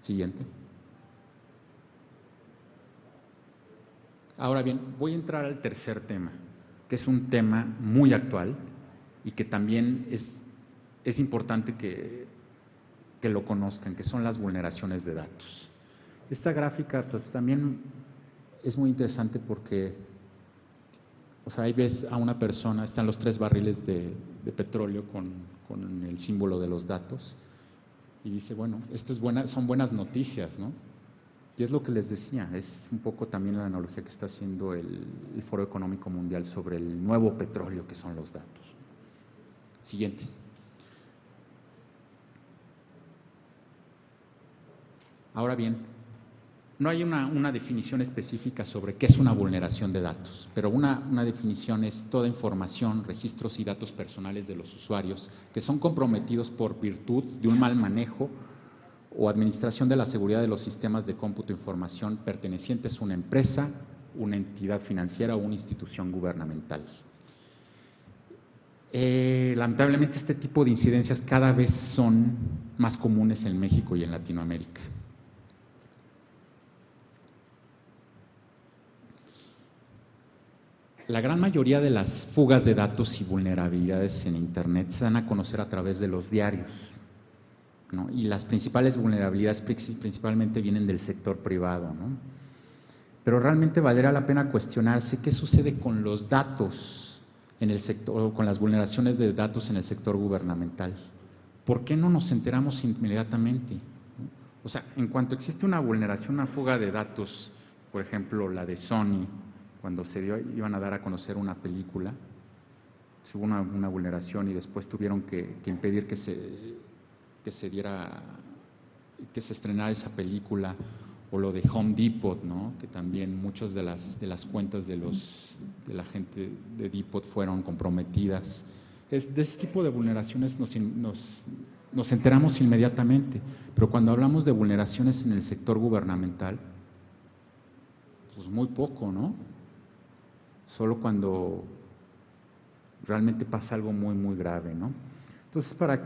Siguiente. Ahora bien, voy a entrar al tercer tema, que es un tema muy actual y que también es importante que lo conozcan, que son las vulneraciones de datos. Esta gráfica pues, también es muy interesante porque, o sea, ahí ves a una persona, están los 3 barriles de petróleo con el símbolo de los datos, y dice, bueno, esto son buenas noticias, ¿no? Y es lo que les decía, es un poco también la analogía que está haciendo el Foro Económico Mundial sobre el nuevo petróleo que son los datos. Siguiente. Ahora bien, no hay una definición específica sobre qué es una vulneración de datos, pero una definición es toda información, registros y datos personales de los usuarios que son comprometidos por virtud de un mal manejo o administración de la seguridad de los sistemas de cómputo e información pertenecientes a una empresa, una entidad financiera o una institución gubernamental. Lamentablemente este tipo de incidencias cada vez son más comunes en México y en Latinoamérica. La gran mayoría de las fugas de datos y vulnerabilidades en Internet se dan a conocer a través de los diarios, ¿no? Y las principales vulnerabilidades principalmente vienen del sector privado, ¿no? Pero realmente valdría la pena cuestionarse qué sucede con los datos en el sector, o con las vulneraciones de datos en el sector gubernamental. ¿Por qué no nos enteramos inmediatamente? O sea, en cuanto existe una vulneración, una fuga de datos, por ejemplo, la de Sony, cuando iban a dar a conocer una película, hubo una vulneración y después tuvieron que impedir que se estrenara esa película, o lo de Home Depot, ¿no? Que también muchas de las cuentas de la gente de Depot fueron comprometidas. De ese tipo de vulneraciones nos enteramos inmediatamente, pero cuando hablamos de vulneraciones en el sector gubernamental, pues muy poco, ¿no? Solo cuando realmente pasa algo muy, muy grave, ¿no? Entonces, para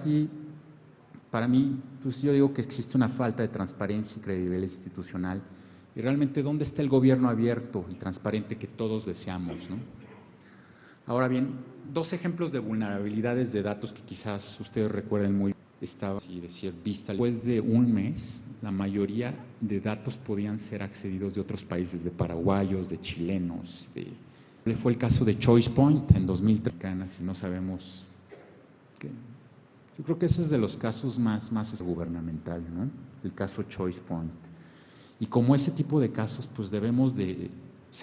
mí, pues yo digo que existe una falta de transparencia y credibilidad institucional, y realmente, ¿dónde está el gobierno abierto y transparente que todos deseamos, ¿no? Ahora bien, 2 ejemplos de vulnerabilidades de datos que quizás ustedes recuerden muy bien. Estaba, así decir, vista. Después de un mes, la mayoría de datos podían ser accedidos de otros países, de paraguayos, de chilenos. Fue el caso de Choice Point en 2003, si no sabemos qué. Yo creo que ese es de los casos más gubernamental, ¿no? El caso Choice Point. Y como ese tipo de casos, pues se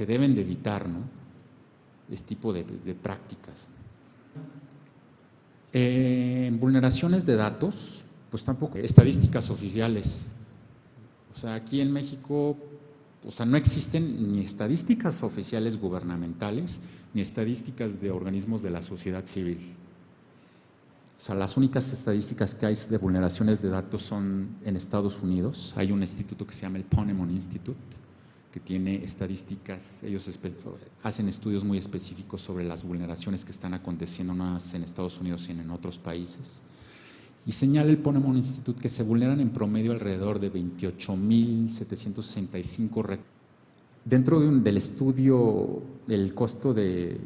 deben de evitar, ¿no? Este tipo de prácticas. En vulneraciones de datos, pues tampoco, estadísticas oficiales. O sea, aquí en México, o sea, no existen ni estadísticas oficiales gubernamentales, ni estadísticas de organismos de la sociedad civil. O sea, las únicas estadísticas que hay de vulneraciones de datos son en Estados Unidos. Hay un instituto que se llama el Ponemon Institute, que tiene estadísticas, ellos hacen estudios muy específicos sobre las vulneraciones que están aconteciendo no más en Estados Unidos, sino en otros países. Y señala el Ponemon Institute que se vulneran en promedio alrededor de 28.765 recursos. Dentro del estudio, el costo de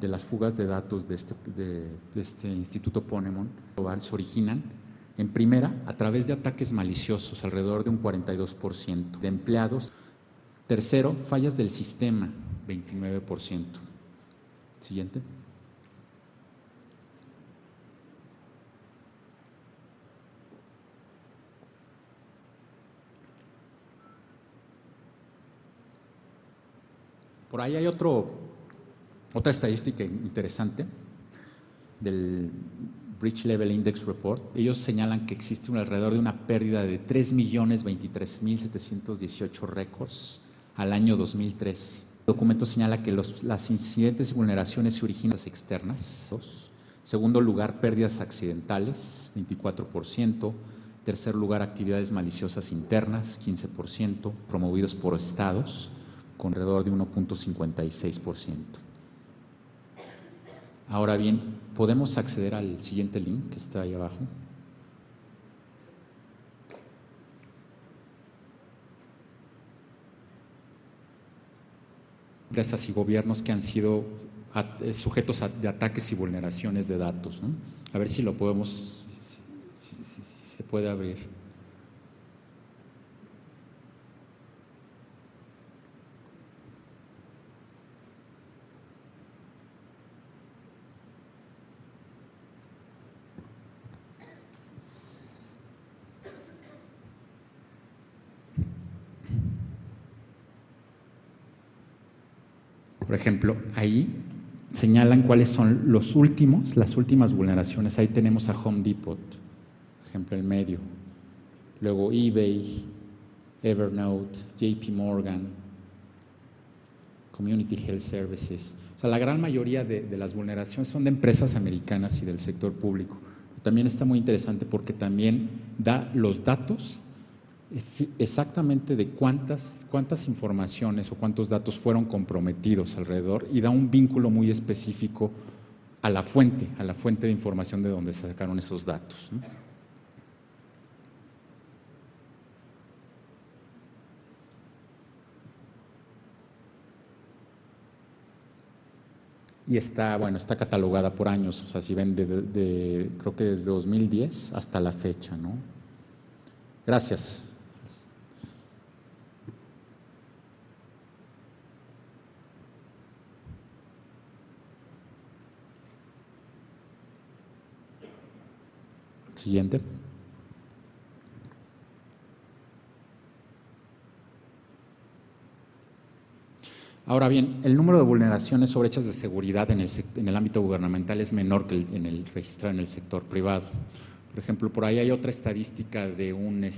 las fugas de datos de este Instituto Ponemon se originan, en primera, a través de ataques maliciosos, alrededor de un 42%, de empleados. Tercero, fallas del sistema, 29%. Siguiente. Por ahí hay otra estadística interesante del Breach Level Index Report. Ellos señalan que existe alrededor de una pérdida de 3.023.718 récords al año 2013. El documento señala que las incidentes y vulneraciones se originan externas. Segundo lugar, pérdidas accidentales, 24%. Tercer lugar, actividades maliciosas internas, 15%, promovidos por estados, con alrededor de 1.56%. Ahora bien, podemos acceder al siguiente link que está ahí abajo. empresas y gobiernos que han sido sujetos de ataques y vulneraciones de datos, ¿no? A ver si lo podemos, si se puede abrir. Por ejemplo, ahí señalan cuáles son las últimas vulneraciones. Ahí tenemos a Home Depot, por ejemplo, el medio. Luego eBay, Evernote, JP Morgan, Community Health Services. O sea, la gran mayoría de las vulneraciones son de empresas americanas y del sector público. También está muy interesante porque también da los datos exactamente de cuántas informaciones o cuántos datos fueron comprometidos alrededor y da un vínculo muy específico a la fuente de información de donde se sacaron esos datos, ¿no? Y está catalogada por años, o sea, si ven creo que desde 2010 hasta la fecha, ¿no? Gracias. Siguiente. Ahora bien, el número de vulneraciones o brechas de seguridad en el ámbito gubernamental es menor que el registrado en el sector privado. Por ejemplo, por ahí hay otra estadística de una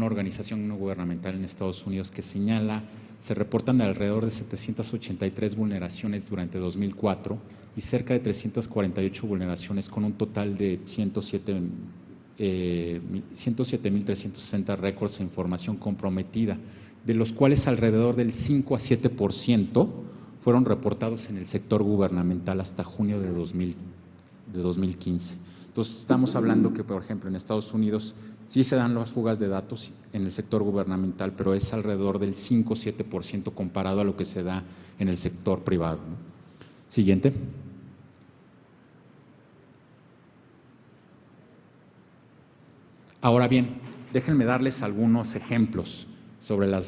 organización no gubernamental en Estados Unidos que señala, se reportan alrededor de 783 vulneraciones durante 2004 y cerca de 348 vulneraciones con un total de 107.360 récords e información comprometida, de los cuales alrededor del 5 a 7% fueron reportados en el sector gubernamental hasta junio de 2015. Entonces, estamos hablando que, por ejemplo, en Estados Unidos sí se dan las fugas de datos en el sector gubernamental, pero es alrededor del 5 o 7% comparado a lo que se da en el sector privado, ¿no? Siguiente. Ahora bien, déjenme darles algunos ejemplos sobre las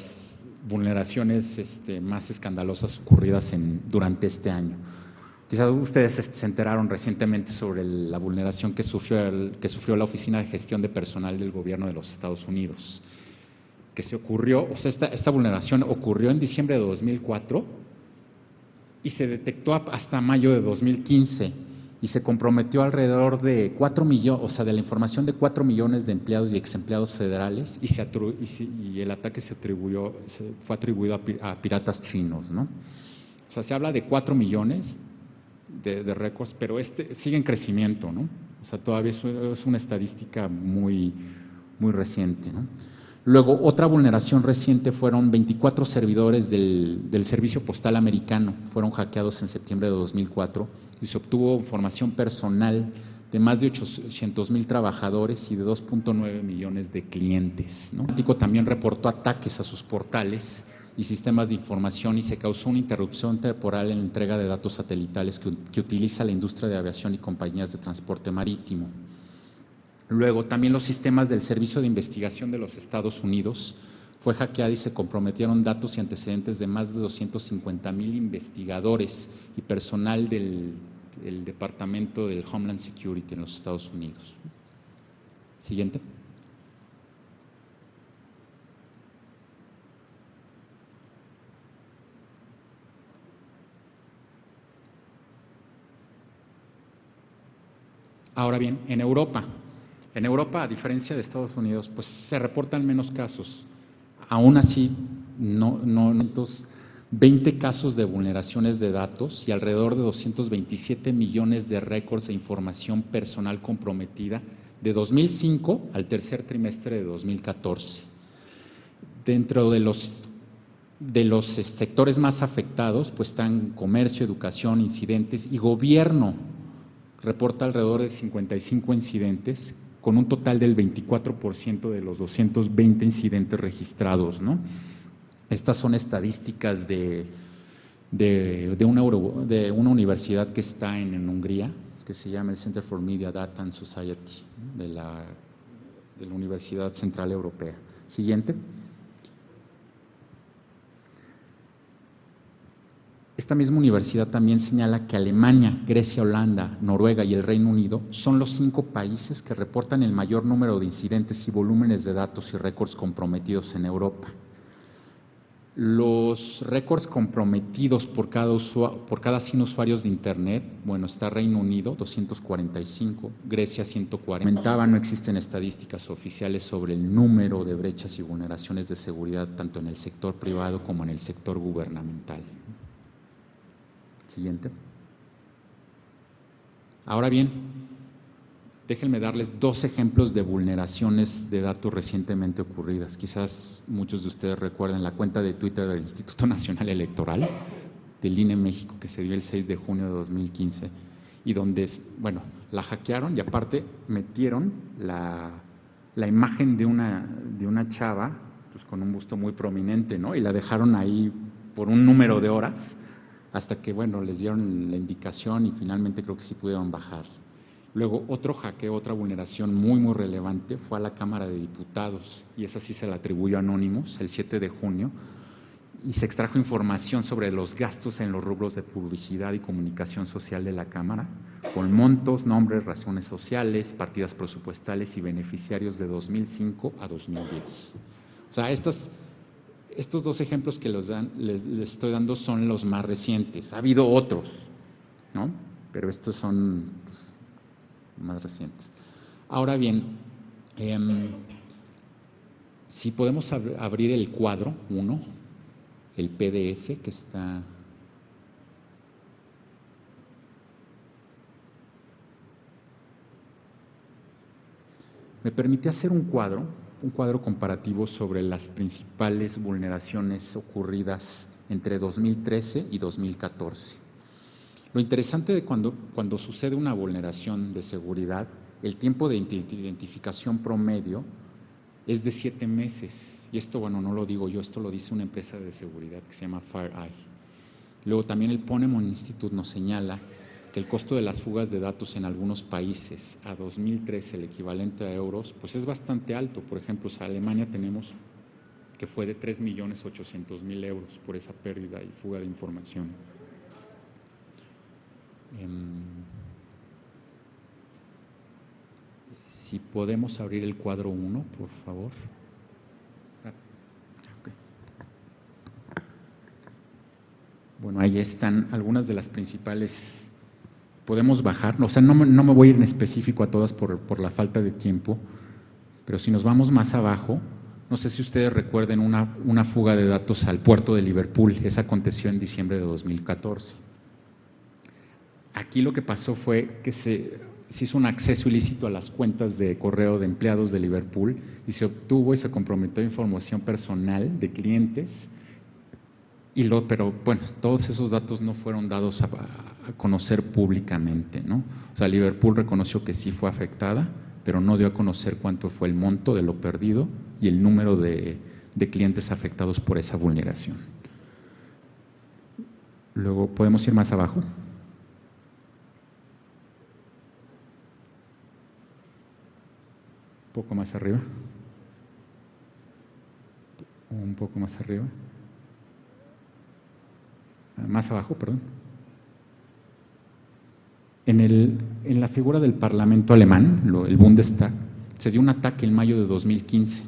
vulneraciones más escandalosas ocurridas durante este año. Quizás ustedes se enteraron recientemente sobre la vulneración que sufrió la Oficina de Gestión de Personal del Gobierno de los Estados Unidos, que esta vulneración ocurrió en diciembre de 2004 y se detectó hasta mayo de 2015 y se comprometió alrededor de 4 millones, o sea, de la información de 4 millones de empleados y exempleados federales y el ataque fue atribuido a piratas chinos, ¿no? O sea, se habla de 4 millones de récords, pero sigue en crecimiento, ¿no? O sea, todavía es una estadística muy reciente, ¿no? Luego, otra vulneración reciente fueron 24 servidores del Servicio Postal Americano, fueron hackeados en septiembre de 2004 y se obtuvo información personal de más de 800,000 trabajadores y de 2.9 millones de clientes, ¿no? También reportó ataques a sus portales y sistemas de información y se causó una interrupción temporal en la entrega de datos satelitales que utiliza la industria de aviación y compañías de transporte marítimo. Luego, también los sistemas del Servicio de Investigación de los Estados Unidos fue hackeado y se comprometieron datos y antecedentes de más de 250,000 investigadores y personal del Departamento del Homeland Security en los Estados Unidos. Siguiente. Ahora bien, en Europa, a diferencia de Estados Unidos, pues se reportan menos casos. Aún así, no 20 casos de vulneraciones de datos y alrededor de 227 millones de récords de información personal comprometida de 2005 al tercer trimestre de 2014. Dentro de los sectores más afectados, pues están comercio, educación, incidentes y gobierno. Reporta alrededor de 55 incidentes, con un total del 24% de los 220 incidentes registrados, ¿no? Estas son estadísticas de una universidad que está en Hungría, que se llama el Center for Media Data and Society, de la Universidad Central Europea. Siguiente. Esta misma universidad también señala que Alemania, Grecia, Holanda, Noruega y el Reino Unido son los 5 países que reportan el mayor número de incidentes y volúmenes de datos y récords comprometidos en Europa. Los récords comprometidos por cada 100 usuarios de Internet, bueno, está Reino Unido, 245, Grecia, 140. Comentaba, no existen estadísticas oficiales sobre el número de brechas y vulneraciones de seguridad tanto en el sector privado como en el sector gubernamental. Siguiente. Ahora bien, déjenme darles 2 ejemplos de vulneraciones de datos recientemente ocurridas. Quizás muchos de ustedes recuerden la cuenta de Twitter del Instituto Nacional Electoral, del INE México, que se dio el 6 de junio de 2015, y donde, bueno, la hackearon y aparte metieron la imagen de una chava, pues con un busto muy prominente, ¿no? Y la dejaron ahí por un número de horas, hasta que, bueno, les dieron la indicación y finalmente creo que sí pudieron bajar. Luego, otro hackeo, otra vulneración muy relevante fue a la Cámara de Diputados, y esa sí se la atribuyó a Anonymous el 7 de junio, y se extrajo información sobre los gastos en los rubros de publicidad y comunicación social de la Cámara, con montos, nombres, razones sociales, partidas presupuestales y beneficiarios de 2005 a 2010. O sea, estos 2 ejemplos que les estoy dando son los más recientes. Ha habido otros, ¿no? Pero estos son más recientes. Ahora bien, si podemos abrir el cuadro 1, el PDF que está... Me permite hacer un cuadro comparativo sobre las principales vulneraciones ocurridas entre 2013 y 2014. Lo interesante de cuando sucede una vulneración de seguridad, el tiempo de identificación promedio es de 7 meses. Y esto, bueno, no lo digo yo, esto lo dice una empresa de seguridad que se llama FireEye. Luego también el Ponemon Institute nos señala que el costo de las fugas de datos en algunos países a 2013, el equivalente a euros, pues es bastante alto. Por ejemplo, en Alemania tenemos que fue de 3.800.000 euros por esa pérdida y fuga de información. Si podemos abrir el cuadro 1, por favor. Okay. Bueno, ahí están algunas de las principales. Podemos bajar, o sea, no me voy a ir en específico a todas por la falta de tiempo, pero si nos vamos más abajo, no sé si ustedes recuerden una fuga de datos al puerto de Liverpool. Esa aconteció en diciembre de 2014. Aquí lo que pasó fue que se hizo un acceso ilícito a las cuentas de correo de empleados de Liverpool y se obtuvo y se comprometió información personal de clientes, pero bueno, todos esos datos no fueron dados a conocer públicamente, ¿no? O sea, Liverpool reconoció que sí fue afectada, pero no dio a conocer cuánto fue el monto de lo perdido y el número de clientes afectados por esa vulneración. Luego, ¿podemos ir más abajo? Un poco más arriba. Un poco más arriba. Más abajo, perdón. En la figura del Parlamento alemán, el Bundestag, se dio un ataque en mayo de 2015.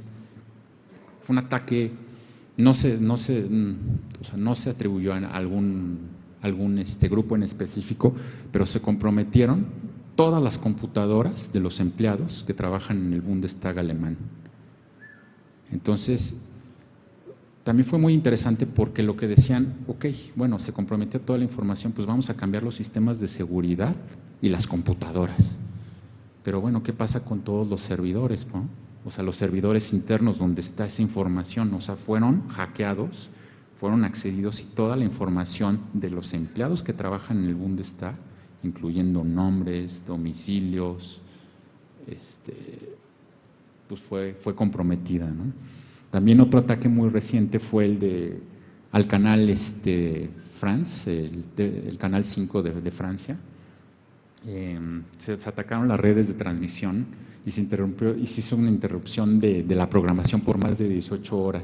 Fue un ataque, no se atribuyó a algún grupo en específico, pero se comprometieron todas las computadoras de los empleados que trabajan en el Bundestag alemán. Entonces, también fue muy interesante porque lo que decían, ok, bueno, se comprometió toda la información, pues vamos a cambiar los sistemas de seguridad y las computadoras. Pero bueno, ¿qué pasa con todos los servidores, no? O sea, los servidores internos donde está esa información, o sea, fueron hackeados, fueron accedidos y toda la información de los empleados que trabajan en el Bundestag, incluyendo nombres, domicilios, pues fue comprometida, ¿no? También otro ataque muy reciente fue el al canal France, el canal 5 de Francia. Se atacaron las redes de transmisión y se hizo una interrupción de la programación por más de 18 horas.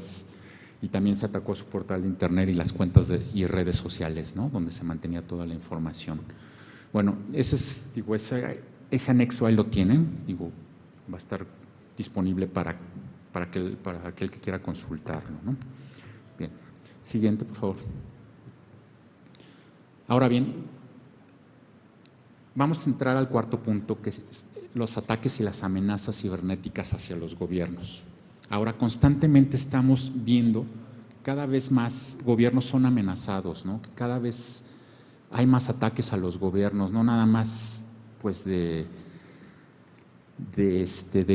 Y también se atacó su portal de internet y las cuentas y redes sociales, ¿no?, donde se mantenía toda la información. Bueno, ese anexo ahí lo tienen, va a estar disponible para aquel que quiera consultarlo, ¿no? Bien, siguiente, por favor. Ahora bien, vamos a entrar al cuarto punto, que es los ataques y las amenazas cibernéticas hacia los gobiernos. Ahora, constantemente estamos viendo que cada vez más gobiernos son amenazados, ¿no?, que cada vez hay más ataques a los gobiernos, no nada más pues de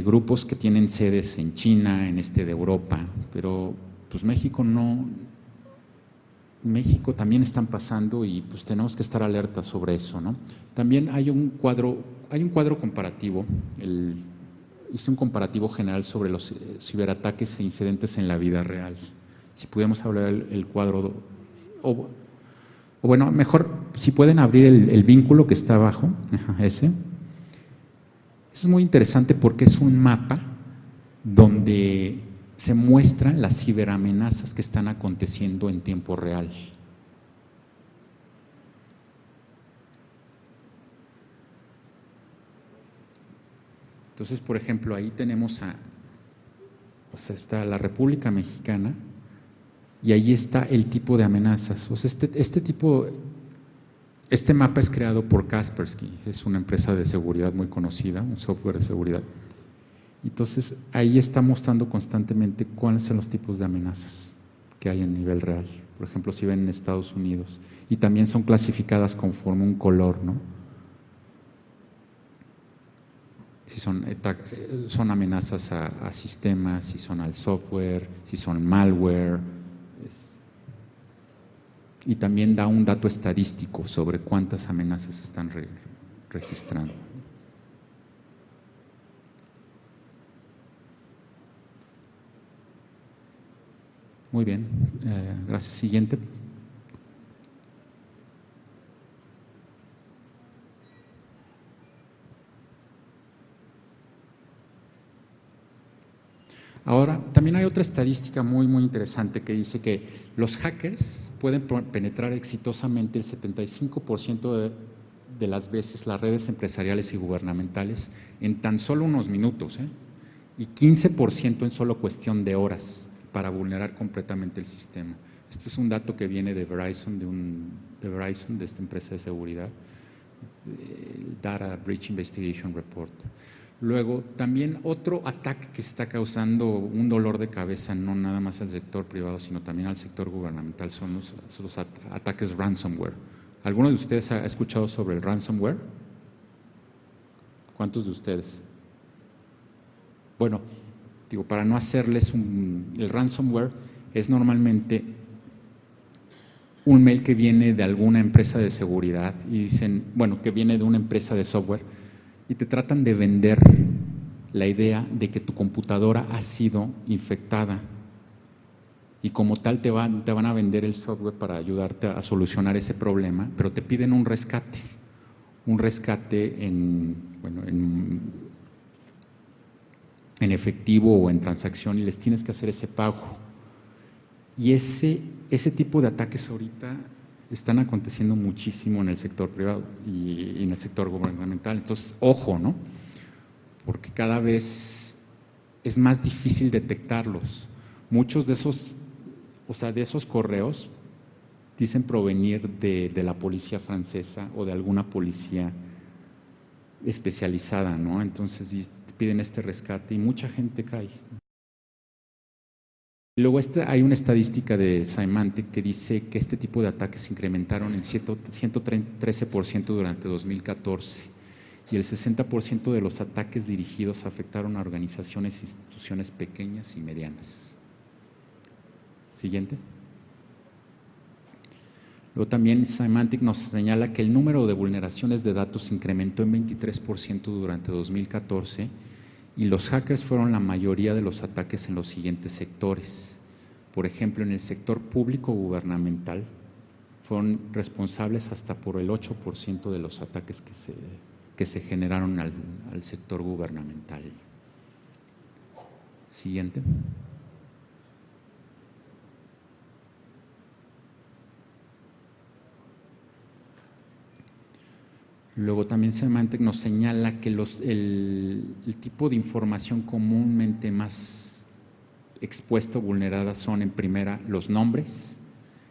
grupos que tienen sedes en China, en de Europa, pero pues México también están pasando y pues tenemos que estar alertas sobre eso, ¿no? También hay un cuadro comparativo, hice un comparativo general sobre los ciberataques e incidentes en la vida real. Si pudiéramos hablar el cuadro, o bueno, mejor, si pueden abrir el vínculo que está abajo, ese. Es muy interesante porque es un mapa donde se muestran las ciberamenazas que están aconteciendo en tiempo real. Entonces, por ejemplo, ahí tenemos está la República Mexicana y ahí está el tipo de amenazas. O sea, este mapa es creado por Kaspersky, es una empresa de seguridad muy conocida, un software de seguridad. Entonces, ahí está mostrando constantemente cuáles son los tipos de amenazas que hay a nivel real. Por ejemplo, si ven en Estados Unidos. Y también son clasificadas conforme un color, ¿no? Si son amenazas a sistemas, si son al software, si son malware. Y también da un dato estadístico sobre cuántas amenazas se están registrando. Muy bien, gracias. Siguiente. Ahora, también hay otra estadística muy interesante que dice que los hackers pueden penetrar exitosamente el 75% de las veces las redes empresariales y gubernamentales en tan solo unos minutos, y 15% en solo cuestión de horas para vulnerar completamente el sistema. Este es un dato que viene de Verizon, de esta empresa de seguridad, Data Breach Investigation Report. Luego, también otro ataque que está causando un dolor de cabeza, no nada más al sector privado, sino también al sector gubernamental, son los ataques ransomware. ¿Alguno de ustedes ha escuchado sobre el ransomware? ¿Cuántos de ustedes? Bueno, para no hacerles el ransomware es normalmente un mail que viene de alguna empresa de seguridad y dicen, bueno, que viene de una empresa de software y te tratan de vender la idea de que tu computadora ha sido infectada y como tal te van a vender el software para ayudarte a solucionar ese problema, pero te piden un rescate en efectivo o en transacción y les tienes que hacer ese pago. Y ese tipo de ataques ahorita están aconteciendo muchísimo en el sector privado y en el sector gubernamental. Entonces, ojo, ¿no? Porque cada vez es más difícil detectarlos. Muchos de esos correos dicen provenir de la policía francesa o de alguna policía especializada, ¿no? Entonces piden este rescate y mucha gente cae. Luego hay una estadística de Symantec que dice que este tipo de ataques se incrementaron en 113% durante 2014 y el 60% de los ataques dirigidos afectaron a organizaciones e instituciones pequeñas y medianas. Siguiente. Luego también Symantec nos señala que el número de vulneraciones de datos se incrementó en 23% durante 2014 Y los hackers fueron la mayoría de los ataques en los siguientes sectores. Por ejemplo, en el sector público gubernamental, fueron responsables hasta por el 8% de los ataques que se generaron al sector gubernamental. Siguiente. Luego también Symantec nos señala que el tipo de información comúnmente más expuesto, vulnerada, son en primera los nombres,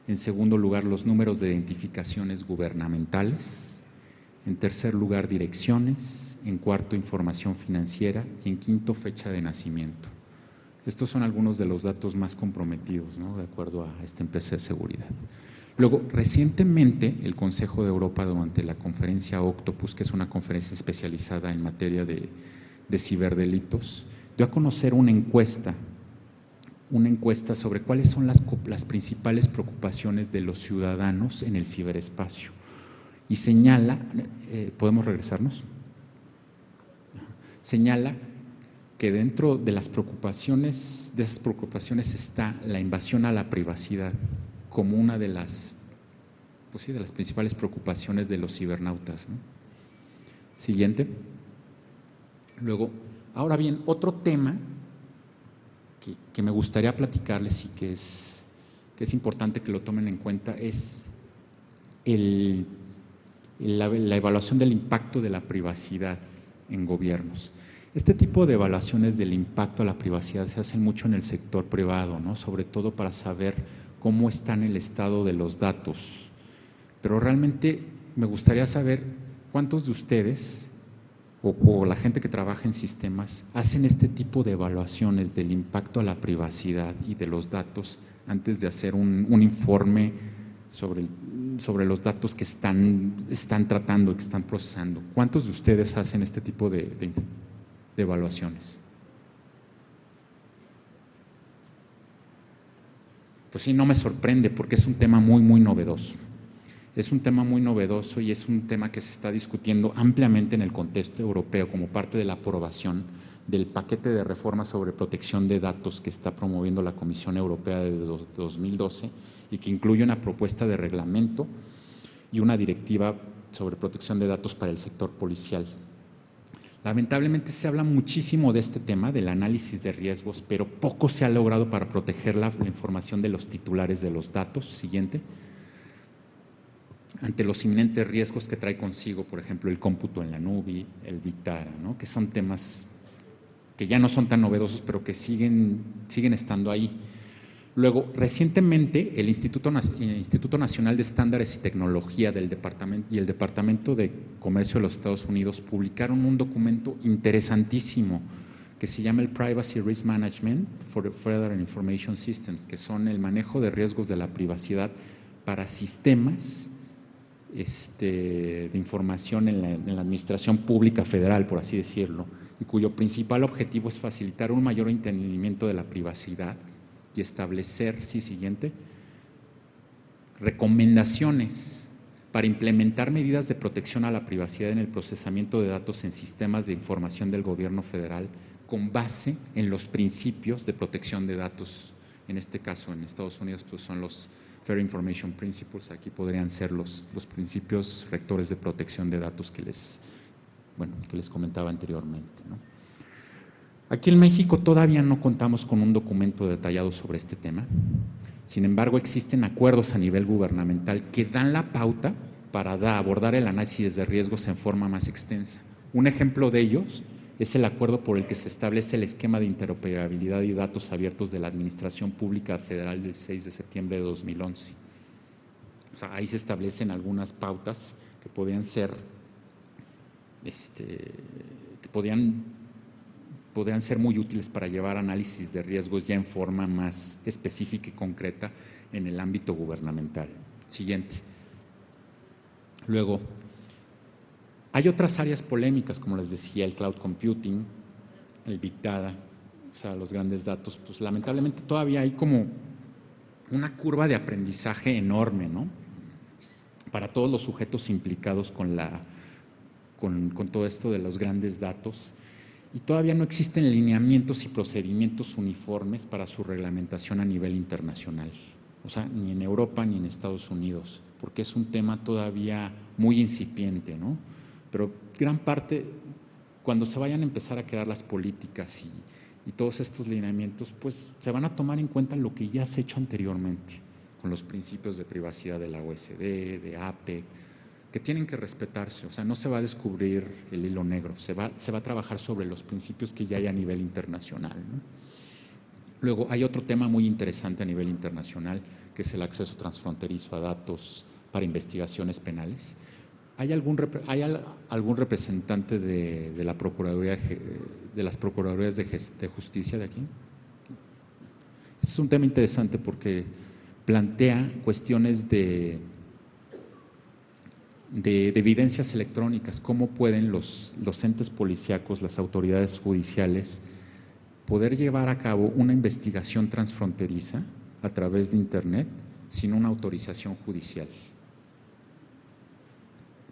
en segundo lugar los números de identificaciones gubernamentales, en tercer lugar direcciones, en cuarto información financiera y en quinto fecha de nacimiento. Estos son algunos de los datos más comprometidos, ¿no?, de acuerdo a esta empresa de seguridad. Luego, recientemente, el Consejo de Europa, durante la conferencia Octopus, que es una conferencia especializada en materia de ciberdelitos, dio a conocer una encuesta sobre cuáles son las principales preocupaciones de los ciudadanos en el ciberespacio. Y señala, ¿podemos regresarnos? Señala que dentro de esas preocupaciones está la invasión a la privacidad como una de las principales preocupaciones de los cibernautas, ¿no? Siguiente. Luego, ahora bien, otro tema que me gustaría platicarles y que es importante que lo tomen en cuenta es la evaluación del impacto de la privacidad en gobiernos. Este tipo de evaluaciones del impacto a la privacidad se hacen mucho en el sector privado, ¿no?, sobre todo para saber cómo está en el estado de los datos. Pero realmente me gustaría saber cuántos de ustedes o la gente que trabaja en sistemas hacen este tipo de evaluaciones del impacto a la privacidad y de los datos antes de hacer un informe sobre los datos que están tratando, que están procesando. ¿Cuántos de ustedes hacen este tipo de evaluaciones? Pues sí, no me sorprende porque es un tema muy, muy novedoso. Es un tema muy novedoso y es un tema que se está discutiendo ampliamente en el contexto europeo como parte de la aprobación del paquete de reformas sobre protección de datos que está promoviendo la Comisión Europea desde 2012 y que incluye una propuesta de reglamento y una directiva sobre protección de datos para el sector policial. Lamentablemente se habla muchísimo de este tema, del análisis de riesgos, pero poco se ha logrado para proteger la información de los titulares de los datos. Siguiente. Ante los inminentes riesgos que trae consigo, por ejemplo, el cómputo en la nube, el Big Data, ¿no?, que son temas que ya no son tan novedosos, pero que siguen estando ahí. Luego, recientemente, el Instituto Nacional de Estándares y Tecnología del Departamento y el Departamento de Comercio de los Estados Unidos publicaron un documento interesantísimo que se llama el Privacy Risk Management for Federal Information Systems, que son el manejo de riesgos de la privacidad para sistemas de información en la administración pública federal, por así decirlo, y cuyo principal objetivo es facilitar un mayor entendimiento de la privacidad y establecer, siguiente, recomendaciones para implementar medidas de protección a la privacidad en el procesamiento de datos en sistemas de información del gobierno federal con base en los principios de protección de datos. En este caso, en Estados Unidos, pues son los Fair Information Principles. Aquí podrían ser los principios rectores de protección de datos que les comentaba anteriormente, ¿no? Aquí en México todavía no contamos con un documento detallado sobre este tema. Sin embargo, existen acuerdos a nivel gubernamental que dan la pauta para abordar el análisis de riesgos en forma más extensa. Un ejemplo de ellos es el acuerdo por el que se establece el esquema de interoperabilidad y datos abiertos de la Administración Pública Federal del 6 de septiembre de 2011. O sea, ahí se establecen algunas pautas que podían ser, podrían ser muy útiles para llevar análisis de riesgos ya en forma más específica y concreta en el ámbito gubernamental. Siguiente. Luego, hay otras áreas polémicas, como les decía, el cloud computing, el big data, o sea, los grandes datos. Pues lamentablemente todavía hay como una curva de aprendizaje enorme, ¿no?, para todos los sujetos implicados con todo esto de los grandes datos. y todavía no existen lineamientos y procedimientos uniformes para su reglamentación a nivel internacional, o sea, ni en Europa ni en Estados Unidos, porque es un tema todavía muy incipiente, ¿no? Pero gran parte, cuando se vayan a empezar a crear las políticas y todos estos lineamientos, pues se van a tomar en cuenta lo que ya se ha hecho anteriormente, con los principios de privacidad de la OSD, de APEC, que tienen que respetarse, o sea, no se va a descubrir el hilo negro, se va a trabajar sobre los principios que ya hay a nivel internacional, ¿no? Luego, hay otro tema muy interesante a nivel internacional, que es el acceso transfronterizo a datos para investigaciones penales. ¿Hay algún representante de la Procuraduría, de las Procuradurías de Justicia de aquí? Este es un tema interesante porque plantea cuestiones de evidencias electrónicas, cómo pueden los entes policíacos, las autoridades judiciales, poder llevar a cabo una investigación transfronteriza a través de Internet sin una autorización judicial.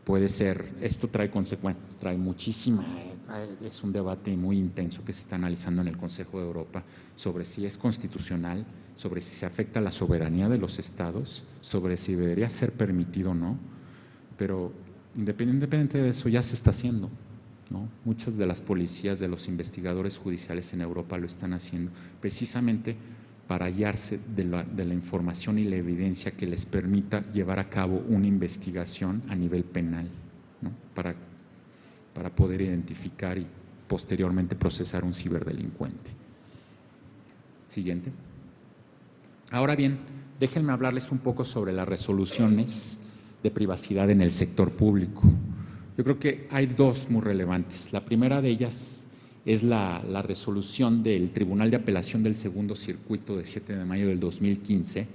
Puede ser, esto trae consecuencias, trae muchísima, es un debate muy intenso que se está analizando en el Consejo de Europa sobre si es constitucional, sobre si se afecta a la soberanía de los estados, sobre si debería ser permitido o no, pero independientemente de eso ya se está haciendo, ¿no? Muchas de las policías, de los investigadores judiciales en Europa lo están haciendo precisamente para hallarse de la información y la evidencia que les permita llevar a cabo una investigación a nivel penal, ¿no? Para poder identificar y posteriormente procesar un ciberdelincuente. Siguiente. Ahora bien, déjenme hablarles un poco sobre las resoluciones de privacidad en el sector público. Yo creo que hay dos muy relevantes. La primera de ellas es la resolución del Tribunal de Apelación del Segundo Circuito de 7 de mayo del 2015,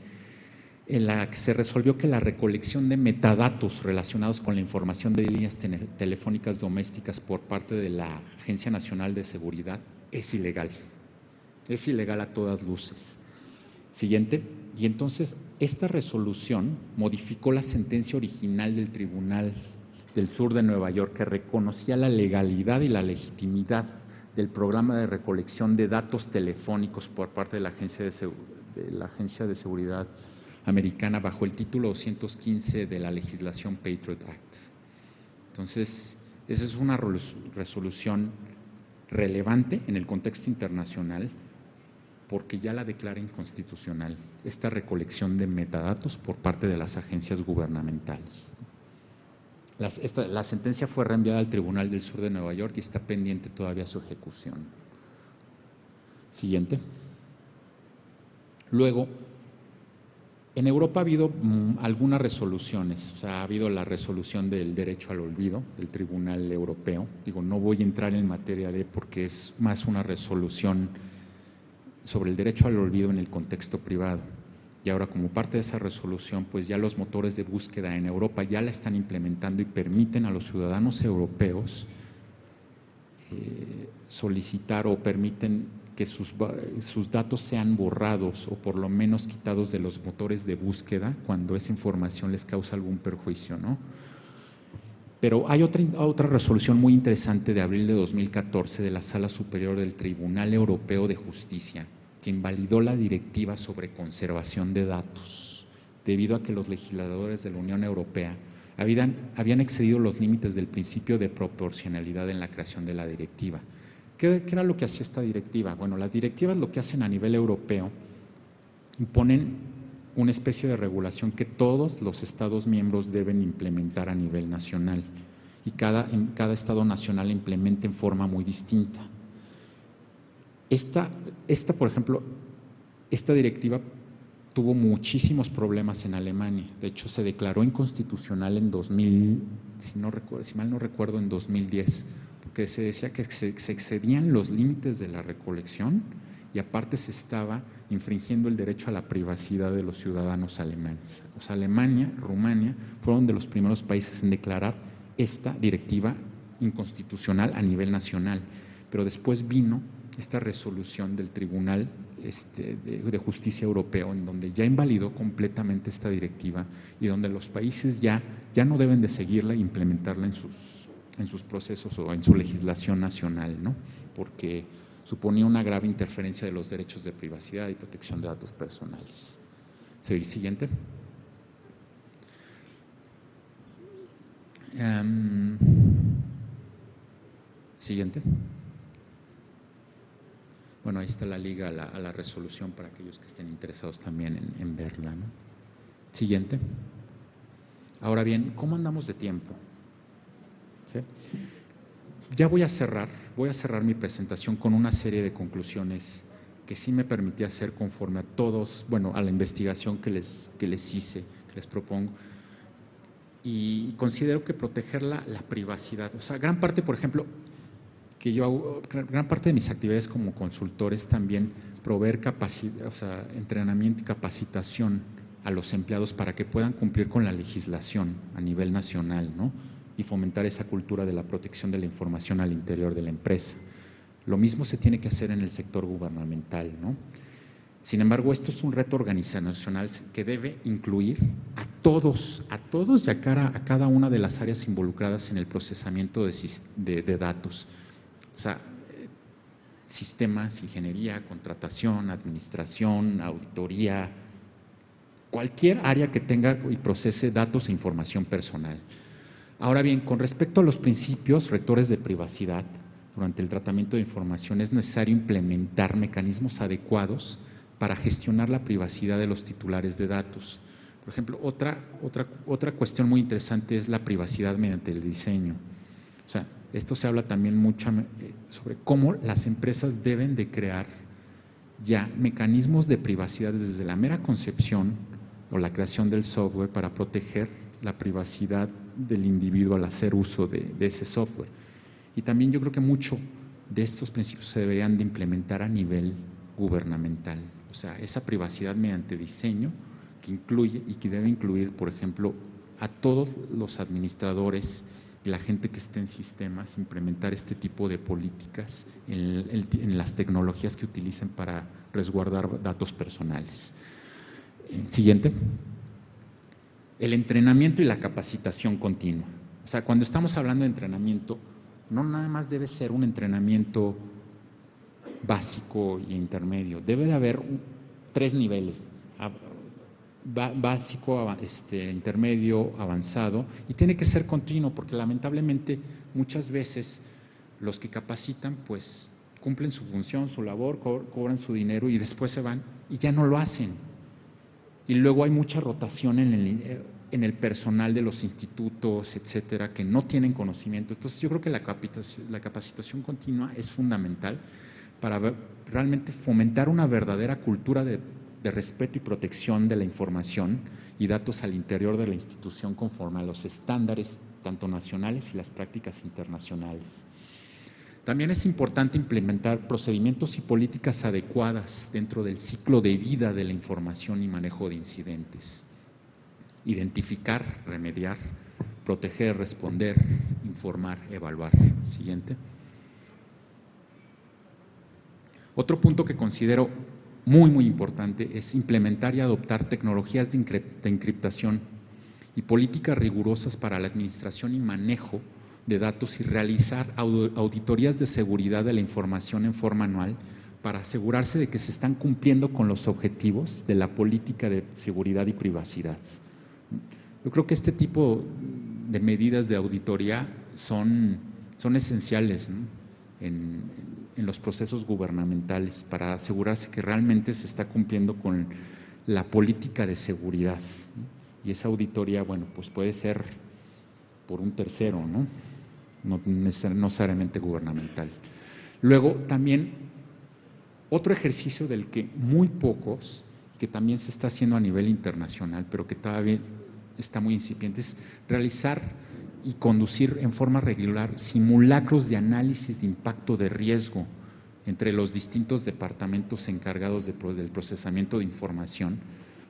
en la que se resolvió que la recolección de metadatos relacionados con la información de líneas telefónicas domésticas por parte de la Agencia Nacional de Seguridad es ilegal. Es ilegal a todas luces. Siguiente. Y entonces, esta resolución modificó la sentencia original del Tribunal del Sur de Nueva York, que reconocía la legalidad y la legitimidad del programa de recolección de datos telefónicos por parte de la Agencia de Seguridad Americana bajo el título 215 de la legislación Patriot Act. Entonces, esa es una resolución relevante en el contexto internacional, porque ya la declara inconstitucional, esta recolección de metadatos por parte de las agencias gubernamentales. La sentencia fue reenviada al Tribunal del Sur de Nueva York y está pendiente todavía su ejecución. Siguiente. Luego, en Europa ha habido algunas resoluciones, o sea, ha habido la resolución del derecho al olvido del Tribunal Europeo. Digo, no voy a entrar en materia porque es más una resolución sobre el derecho al olvido en el contexto privado. Y ahora, como parte de esa resolución, pues ya los motores de búsqueda en Europa ya la están implementando y permiten a los ciudadanos europeos solicitar o permiten que sus datos sean borrados o por lo menos quitados de los motores de búsqueda cuando esa información les causa algún perjuicio, ¿no? Pero hay otra resolución muy interesante de abril de 2014 de la Sala Superior del Tribunal Europeo de Justicia, que invalidó la directiva sobre conservación de datos, debido a que los legisladores de la Unión Europea habían excedido los límites del principio de proporcionalidad en la creación de la directiva. ¿Qué era lo que hacía esta directiva? Bueno, las directivas lo que hacen a nivel europeo, imponen una especie de regulación que todos los Estados miembros deben implementar a nivel nacional, y cada Estado nacional la implementa en forma muy distinta. Por ejemplo, esta directiva tuvo muchísimos problemas en Alemania. De hecho, se declaró inconstitucional en 2000, si mal no recuerdo, en 2010, porque se decía que se excedían los límites de la recolección y aparte se estaba infringiendo el derecho a la privacidad de los ciudadanos alemanes. O sea, Alemania, Rumania fueron de los primeros países en declarar esta directiva inconstitucional a nivel nacional, pero después vino esta resolución del Tribunal de Justicia Europeo, en donde ya invalidó completamente esta directiva y donde los países ya no deben de seguirla e implementarla en sus procesos o en su legislación nacional, ¿no? Porque suponía una grave interferencia de los derechos de privacidad y protección de datos personales. Siguiente. Siguiente. Bueno, ahí está la liga a la resolución para aquellos que estén interesados también en verla, ¿no? Siguiente. Ahora bien, ¿cómo andamos de tiempo? ¿Sí? Ya voy a cerrar mi presentación con una serie de conclusiones que sí me permití hacer conforme a todos, bueno, a la investigación que les hice, que les propongo. Y considero que proteger la privacidad, o sea, gran parte, por ejemplo, gran parte de mis actividades como consultor es también proveer entrenamiento y capacitación a los empleados para que puedan cumplir con la legislación a nivel nacional, ¿no? Y fomentar esa cultura de la protección de la información al interior de la empresa. Lo mismo se tiene que hacer en el sector gubernamental, ¿no? Sin embargo, esto es un reto organizacional que debe incluir a todos y a cada una de las áreas involucradas en el procesamiento de datos. O sea, sistemas, ingeniería, contratación, administración, auditoría, cualquier área que tenga y procese datos e información personal. Ahora bien, con respecto a los principios rectores de privacidad, durante el tratamiento de información es necesario implementar mecanismos adecuados para gestionar la privacidad de los titulares de datos. Por ejemplo, otra cuestión muy interesante es la privacidad mediante el diseño. O sea, esto se habla también mucho sobre cómo las empresas deben de crear ya mecanismos de privacidad desde la mera concepción o la creación del software para proteger la privacidad del individuo al hacer uso de ese software. Y también yo creo que mucho de estos principios se deberían de implementar a nivel gubernamental. O sea, esa privacidad mediante diseño que incluye y que debe incluir, por ejemplo, a todos los administradores y la gente que esté en sistemas, implementar este tipo de políticas en las tecnologías que utilicen para resguardar datos personales. Siguiente. El entrenamiento y la capacitación continua. O sea, cuando estamos hablando de entrenamiento, no nada más debe ser un entrenamiento básico y intermedio. Debe de haber 3 niveles: básico, intermedio, avanzado, y tiene que ser continuo, porque lamentablemente muchas veces los que capacitan pues cumplen su función, su labor, cobran su dinero y después se van y ya no lo hacen. Y luego hay mucha rotación en el personal de los institutos, etcétera, que no tienen conocimiento. Entonces yo creo que la capacitación continua es fundamental para realmente fomentar una verdadera cultura de respeto y protección de la información y datos al interior de la institución conforme a los estándares tanto nacionales y las prácticas internacionales. También es importante implementar procedimientos y políticas adecuadas dentro del ciclo de vida de la información y manejo de incidentes. Identificar, remediar, proteger, responder, informar, evaluar. Siguiente. Otro punto que considero muy importante es implementar y adoptar tecnologías de encriptación y políticas rigurosas para la administración y manejo de datos y realizar auditorías de seguridad de la información en forma anual para asegurarse de que se están cumpliendo con los objetivos de la política de seguridad y privacidad. Yo creo que este tipo de medidas de auditoría son esenciales, ¿no?, en los procesos gubernamentales para asegurarse que realmente se está cumpliendo con la política de seguridad, ¿no? Y esa auditoría, bueno, pues puede ser por un tercero, ¿no? No necesariamente gubernamental. Luego, también, otro ejercicio del que muy pocos, que también se está haciendo a nivel internacional, pero que todavía está muy incipiente, es realizar y conducir en forma regular simulacros de análisis de impacto de riesgo entre los distintos departamentos encargados del procesamiento de información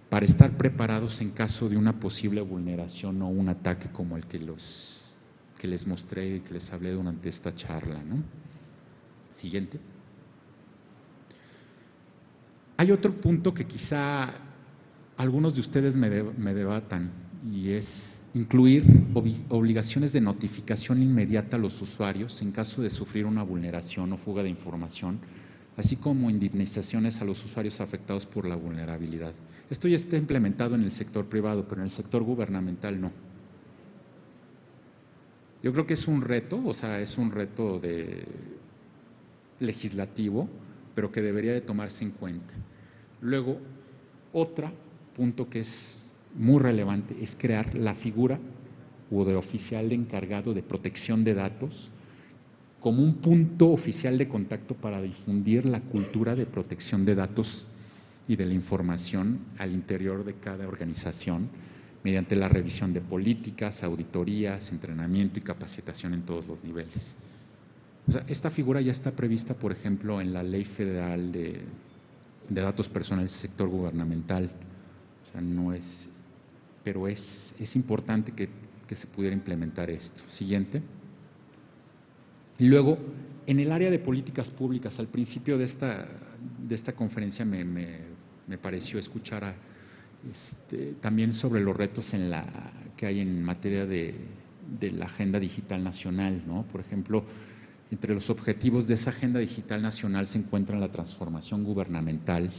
para estar preparados en caso de una posible vulneración o un ataque como el que les mostré y que les hablé durante esta charla, ¿no? Siguiente. Hay otro punto que quizá algunos de ustedes me debatan, y es Incluir obligaciones de notificación inmediata a los usuarios en caso de sufrir una vulneración o fuga de información, así como indemnizaciones a los usuarios afectados por la vulnerabilidad. Esto ya está implementado en el sector privado, pero en el sector gubernamental no. Yo creo que es un reto, o sea, es un reto legislativo, pero que debería de tomarse en cuenta. Luego, otro punto que es muy relevante es crear la figura o de oficial de encargado de protección de datos como un punto oficial de contacto para difundir la cultura de protección de datos y de la información al interior de cada organización mediante la revisión de políticas, auditorías, entrenamiento y capacitación en todos los niveles. O sea, esta figura ya está prevista, por ejemplo, en la Ley Federal de Datos Personales del Sector Gubernamental. O sea, no es, pero es importante que se pudiera implementar esto. Siguiente. Y luego, en el área de políticas públicas, al principio de esta conferencia me pareció escuchar también sobre los retos que hay en materia de la Agenda Digital Nacional, ¿no? Por ejemplo, entre los objetivos de esa Agenda Digital Nacional se encuentran la transformación gubernamental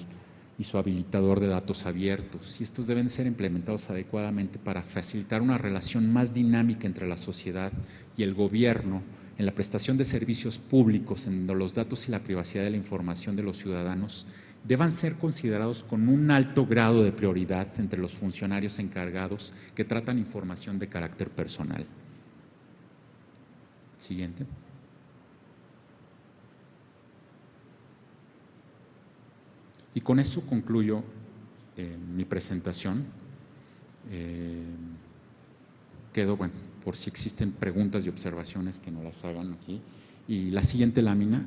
y su habilitador de datos abiertos, y estos deben ser implementados adecuadamente para facilitar una relación más dinámica entre la sociedad y el gobierno en la prestación de servicios públicos, en donde los datos y la privacidad de la información de los ciudadanos deban ser considerados con un alto grado de prioridad entre los funcionarios encargados que tratan información de carácter personal. Siguiente. Y con eso concluyo mi presentación. Quedo, bueno, por si existen preguntas y observaciones que nos las hagan aquí. Y la siguiente lámina.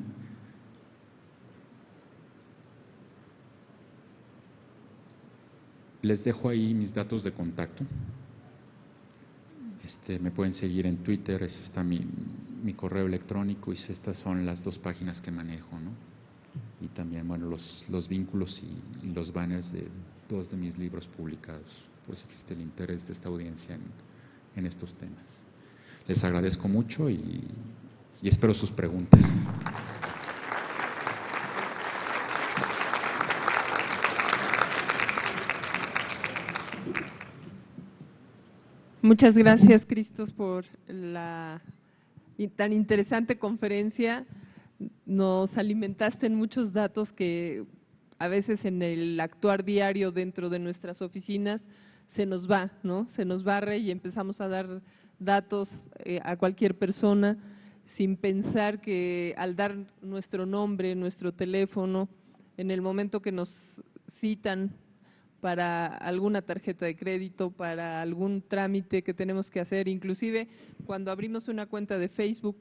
Les dejo ahí mis datos de contacto. Me pueden seguir en Twitter, está mi correo electrónico, y estas son las dos páginas que manejo, ¿no? Y también, bueno, los vínculos y los banners de dos de mis libros publicados, por si existe el interés de esta audiencia en estos temas. Les agradezco mucho y espero sus preguntas. Muchas gracias, Cristos, por la tan interesante conferencia. Nos alimentaste en muchos datos que a veces en el actuar diario dentro de nuestras oficinas se nos va, ¿no? Se nos barre y empezamos a dar datos a cualquier persona sin pensar que al dar nuestro nombre, nuestro teléfono, en el momento que nos citan para alguna tarjeta de crédito, para algún trámite que tenemos que hacer, inclusive cuando abrimos una cuenta de Facebook,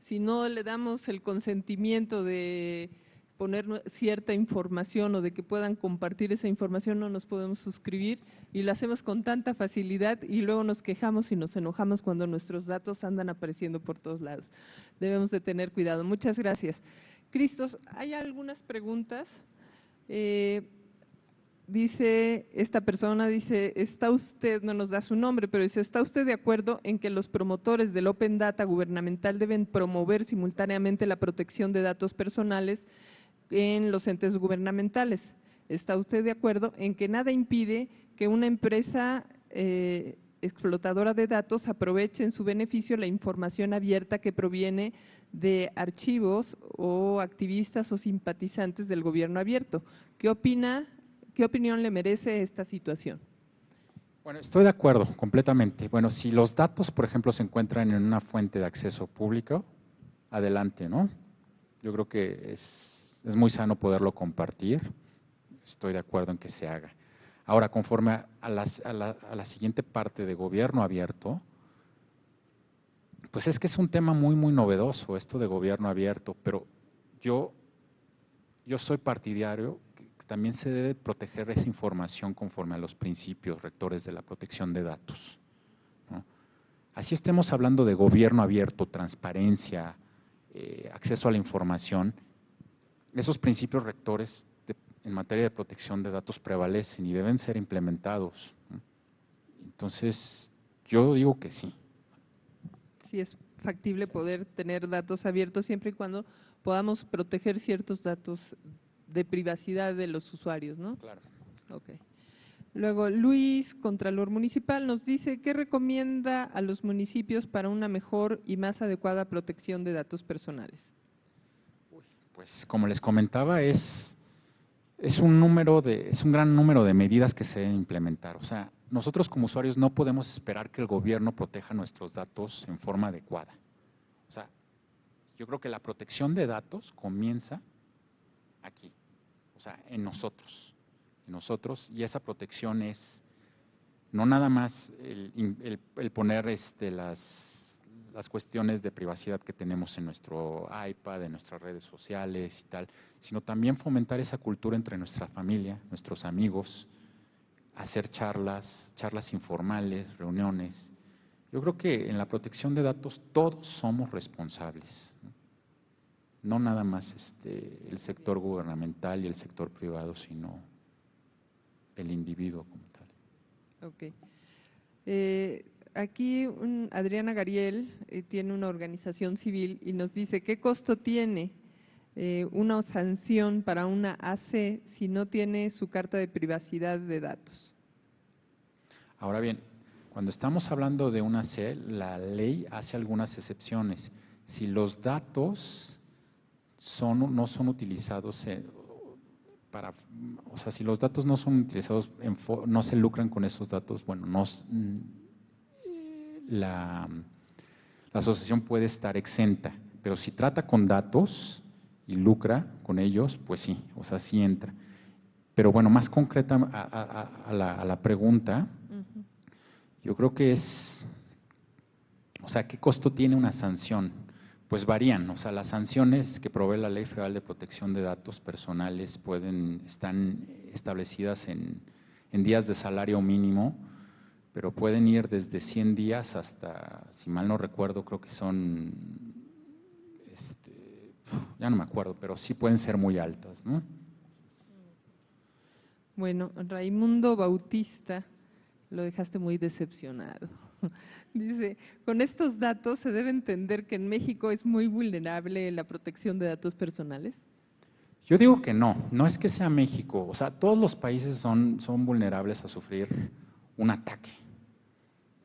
si no le damos el consentimiento de poner cierta información o de que puedan compartir esa información, no nos podemos suscribir, y lo hacemos con tanta facilidad y luego nos quejamos y nos enojamos cuando nuestros datos andan apareciendo por todos lados. Debemos de tener cuidado. Muchas gracias. Cristos, hay algunas preguntas. Dice esta persona, dice, está usted, no nos da su nombre, pero dice, ¿está usted de acuerdo en que los promotores del Open Data gubernamental deben promover simultáneamente la protección de datos personales en los entes gubernamentales? ¿Está usted de acuerdo en que nada impide que una empresa explotadora de datos aproveche en su beneficio la información abierta que proviene de archivos o activistas o simpatizantes del gobierno abierto? ¿Qué opinión le merece esta situación? Bueno, estoy de acuerdo completamente. Bueno, si los datos, por ejemplo, se encuentran en una fuente de acceso público, adelante, ¿no? Yo creo que es muy sano poderlo compartir. Estoy de acuerdo en que se haga. Ahora, conforme a la siguiente parte de gobierno abierto, pues es que es un tema muy, muy novedoso esto de gobierno abierto, pero yo soy partidario que también se debe proteger esa información conforme a los principios rectores de la protección de datos, ¿no? Así estemos hablando de gobierno abierto, transparencia, acceso a la información, esos principios rectores en materia de protección de datos prevalecen y deben ser implementados, ¿no? Entonces, Yo digo que sí. Sí es factible poder tener datos abiertos siempre y cuando podamos proteger ciertos datos de privacidad de los usuarios, ¿no? Claro. Okay. Luego, Luis, Contralor Municipal, nos dice, ¿qué recomienda a los municipios para una mejor y más adecuada protección de datos personales? Pues como les comentaba, es un gran número de medidas que se deben implementar. O sea, nosotros como usuarios no podemos esperar que el gobierno proteja nuestros datos en forma adecuada. O sea, yo creo que la protección de datos comienza aquí, o sea, en nosotros, y esa protección es no nada más el poner las cuestiones de privacidad que tenemos en nuestro iPad, en nuestras redes sociales y tal, sino también fomentar esa cultura entre nuestra familia, nuestros amigos, hacer charlas informales, reuniones. Yo creo que en la protección de datos todos somos responsables, no nada más el sector gubernamental y el sector privado, sino el individuo como tal. Ok. Aquí Adriana Gariel tiene una organización civil y nos dice, ¿qué costo tiene una sanción para una AC si no tiene su carta de privacidad de datos? Ahora bien, cuando estamos hablando de una AC, la ley hace algunas excepciones. Si los datos no son utilizados o sea, si los datos no son utilizados, no se lucran con esos datos, bueno, la asociación puede estar exenta, pero si trata con datos y lucra con ellos, pues sí, o sea, sí entra. Pero bueno, más concreta a la pregunta, yo creo que o sea, ¿qué costo tiene una sanción? Pues varían, o sea, las sanciones que provee la Ley Federal de Protección de Datos Personales están establecidas en días de salario mínimo, pero pueden ir desde 100 días hasta, si mal no recuerdo, creo que son, ya no me acuerdo, pero sí pueden ser muy altas, ¿no? Bueno, Raimundo Bautista, lo dejaste muy decepcionado. Dice, con estos datos se debe entender que en México es muy vulnerable la protección de datos personales. Yo digo que no es que sea México, o sea, todos los países son vulnerables a sufrir un ataque.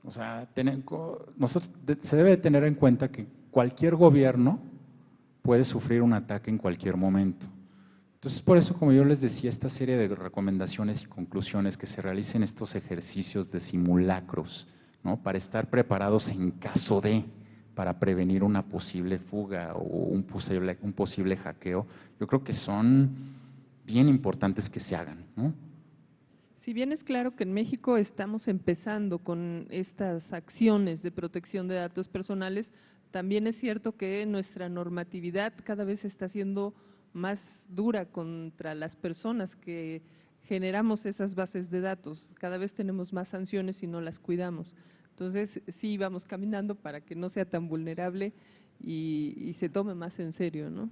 O sea, se debe tener en cuenta que cualquier gobierno puede sufrir un ataque en cualquier momento. Entonces, por eso, como yo les decía, esta serie de recomendaciones y conclusiones, que se realicen estos ejercicios de simulacros, ¿no? Para estar preparados en caso para prevenir una posible fuga o un posible hackeo, yo creo que son bien importantes que se hagan, ¿no? Si bien es claro que en México estamos empezando con estas acciones de protección de datos personales, también es cierto que nuestra normatividad cada vez está siendo más dura contra las personas que generamos esas bases de datos. Cada vez tenemos más sanciones y no las cuidamos. Entonces, sí vamos caminando para que no sea tan vulnerable y se tome más en serio, ¿no?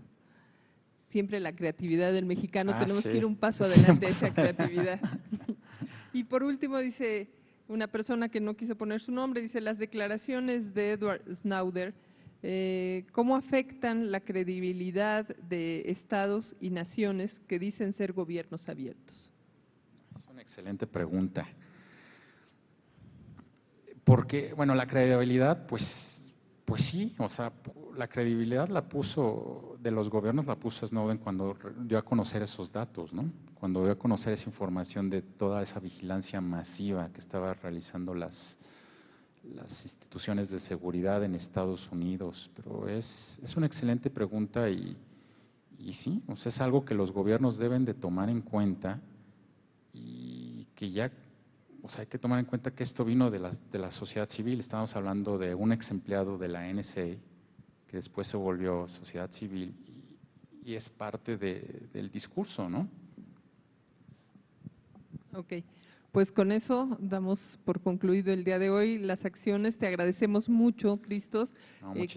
Siempre la creatividad del mexicano, tenemos Sí. que ir un paso adelante a esa creatividad. Y por último, dice una persona que no quiso poner su nombre, dice, las declaraciones de Edward Snowden, ¿cómo afectan la credibilidad de estados y naciones que dicen ser gobiernos abiertos? Es una excelente pregunta. Porque, bueno, la credibilidad, pues sí, o sea, la credibilidad de los gobiernos la puso Snowden cuando dio a conocer esos datos, ¿no? Cuando dio a conocer esa información de toda esa vigilancia masiva que estaba realizando las instituciones de seguridad en Estados Unidos. Pero es una excelente pregunta y sí, o sea, es algo que los gobiernos deben de tomar en cuenta y que ya, o sea, hay que tomar en cuenta que esto vino de la sociedad civil. Estamos hablando de un ex empleado de la NSA que después se volvió sociedad civil y es parte del discurso, ¿no? Ok, pues con eso damos por concluido el día de hoy las acciones. Te agradecemos mucho, Cristos,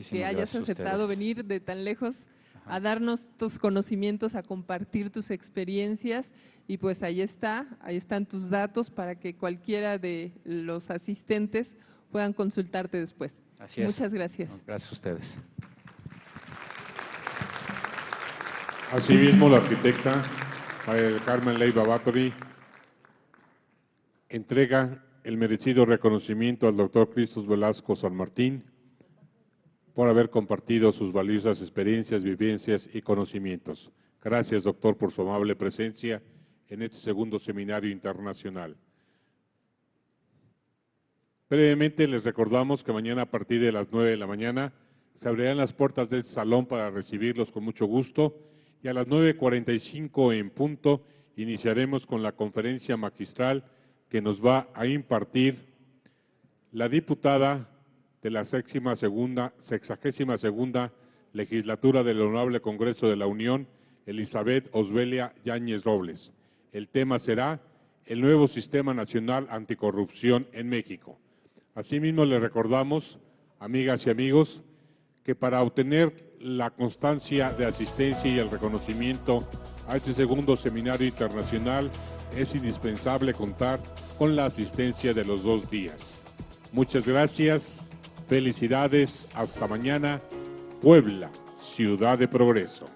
que hayas aceptado venir de tan lejos a darnos tus conocimientos, a compartir tus experiencias. Y pues ahí están tus datos para que cualquiera de los asistentes puedan consultarte después. Así es. Muchas gracias. Gracias a ustedes. Asimismo, la arquitecta María del Carmen Leiva Báthory entrega el merecido reconocimiento al doctor Cristos Velasco San Martín por haber compartido sus valiosas experiencias, vivencias y conocimientos. Gracias, doctor, por su amable presencia en este segundo seminario internacional. Brevemente les recordamos que mañana a partir de las 9 de la mañana se abrirán las puertas del salón para recibirlos con mucho gusto y a las 9:45 en punto iniciaremos con la conferencia magistral que nos va a impartir la diputada de la 62ª legislatura del Honorable Congreso de la Unión, Elizabeth Osbelia Yáñez Robles. El tema será el nuevo Sistema Nacional Anticorrupción en México. Asimismo, les recordamos, amigas y amigos, que para obtener la constancia de asistencia y el reconocimiento a este segundo seminario internacional es indispensable contar con la asistencia de los 2 días. Muchas gracias, felicidades, hasta mañana, Puebla, ciudad de progreso.